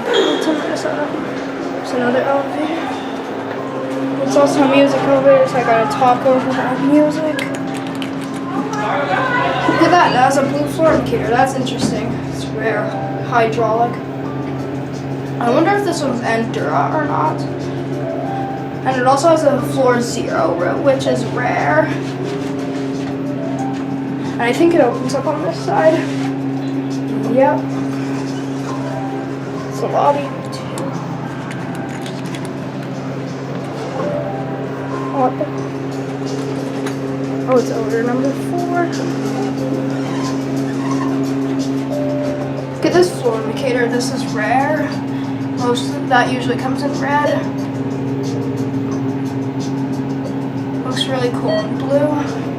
There's another elevator. It's also a music elevator, so I gotta talk over that music. Look at that, that has a blue floor indicator. That's interesting. It's rare. Hydraulic. I wonder if this one's Endura or not. And it also has a floor 0, which is rare. And I think it opens up on this side. Yep. It's a lobby. Oh, it's order number 4. Look at this floor indicator. This is rare. Most of that usually comes in red. Looks really cool in blue.